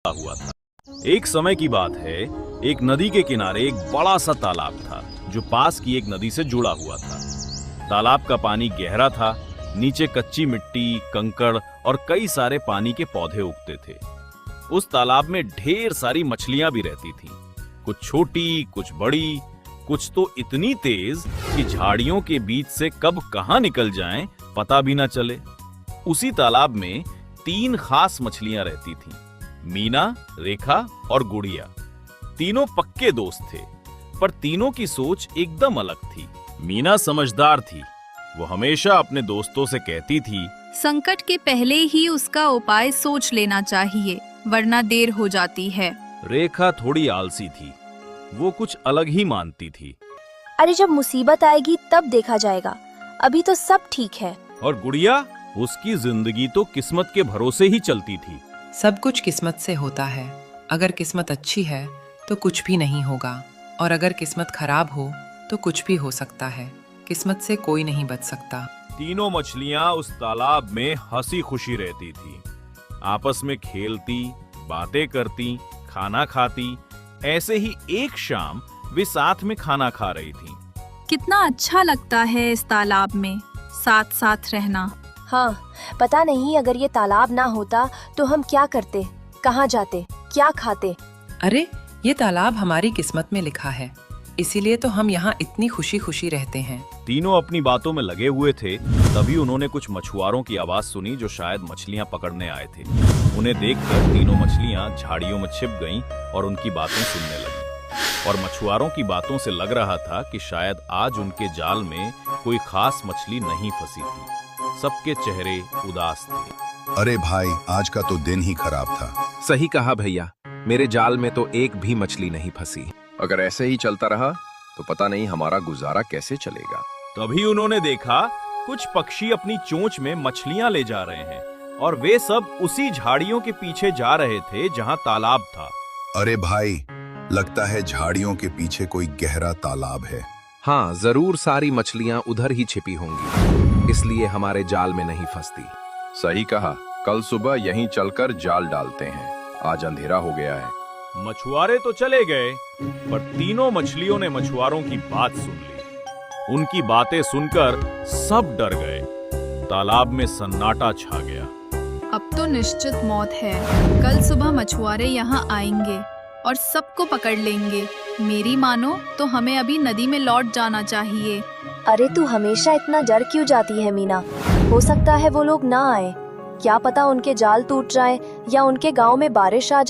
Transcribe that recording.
हुआ था। एक समय की बात है, एक नदी के किनारे एक बड़ा सा तालाब था जो पास की एक नदी से जुड़ा हुआ था। तालाब का पानी गहरा था, नीचे कच्ची मिट्टी, कंकड़ और कई सारे पानी के पौधे उगते थे। उस तालाब में ढेर सारी मछलियां भी रहती थीं, कुछ छोटी, कुछ बड़ी, कुछ तो इतनी तेज कि झाड़ियों के बीच से कब कहां निकल जाएं पता भी ना चले। उसी तालाब में 3 खास मछलियां रहती थीं, मीना, रेखा और गुड़िया। तीनों पक्के दोस्त थे, पर तीनों की सोच एकदम अलग थी। मीना समझदार थी, वो हमेशा अपने दोस्तों से कहती थी, संकट के पहले ही उसका उपाय सोच लेना चाहिए, वरना देर हो जाती है। रेखा थोड़ी आलसी थी, वो कुछ अलग ही मानती थी। अरे जब मुसीबत आएगी तब देखा जाएगा, अभी तो सब ठीक है। और गुड़िया, उसकी जिंदगी तो किस्मत के भरोसे ही चलती थी। सब कुछ किस्मत से होता है। अगर किस्मत अच्छी है तो कुछ भी नहीं होगा, और अगर किस्मत खराब हो तो कुछ भी हो सकता है। किस्मत से कोई नहीं बच सकता। तीनों मछलियां उस तालाब में हंसी खुशी रहती थी, आपस में खेलती, बातें करती, खाना खाती। ऐसे ही एक शाम वे साथ में खाना खा रही थीं। कितना अच्छा लगता है इस तालाब में साथ साथ रहना। हाँ, पता नहीं अगर ये तालाब ना होता तो हम क्या करते, कहाँ जाते, क्या खाते। अरे ये तालाब हमारी किस्मत में लिखा है, इसीलिए तो हम यहाँ इतनी खुशी खुशी रहते हैं। तीनों अपनी बातों में लगे हुए थे, तभी उन्होंने कुछ मछुआरों की आवाज सुनी जो शायद मछलियां पकड़ने आए थे। उन्हें देखकर तीनों मछलियां झाड़ियों में छिप गईं और उनकी बातें सुनने लगीं। और मछुआरों की बातों से लग रहा था कि शायद आज उनके जाल में कोई खास मछली नहीं फंसी थी। सबके चेहरे उदास थे। अरे भाई, आज का तो दिन ही खराब था। सही कहा भैया, मेरे जाल में तो एक भी मछली नहीं फंसी। अगर ऐसे ही चलता रहा तो पता नहीं हमारा गुजारा कैसे चलेगा। तभी उन्होंने देखा कुछ पक्षी अपनी चोंच में मछलियां ले जा रहे हैं और वे सब उसी झाड़ियों के पीछे जा रहे थे जहां तालाब था। अरे भाई, लगता है झाड़ियों के पीछे कोई गहरा तालाब है। हाँ, जरूर सारी मछलियां उधर ही छिपी होंगी, इसलिए हमारे जाल में नहीं फंसती। सही कहा, कल सुबह यहीं चलकर जाल डालते हैं, आज अंधेरा हो गया है। मछुआरे तो चले गए, पर तीनों मछलियों ने मछुआरों की बात सुन ली। उनकी बातें सुनकर सब डर गए। तालाब में सन्नाटा छा गया। अब तो निश्चित मौत है। कल सुबह मछुआरे यहाँ आएंगे और सबको पकड़ लेंगे। मेरी मानो तो हमें अभी नदी में लौट जाना चाहिए। अरे तू हमेशा इतना डर क्यों जाती है मीना? हो सकता है वो लोग ना आए, क्या पता उनके जाल टूट जाए या उनके गांव में बारिश आ जाए।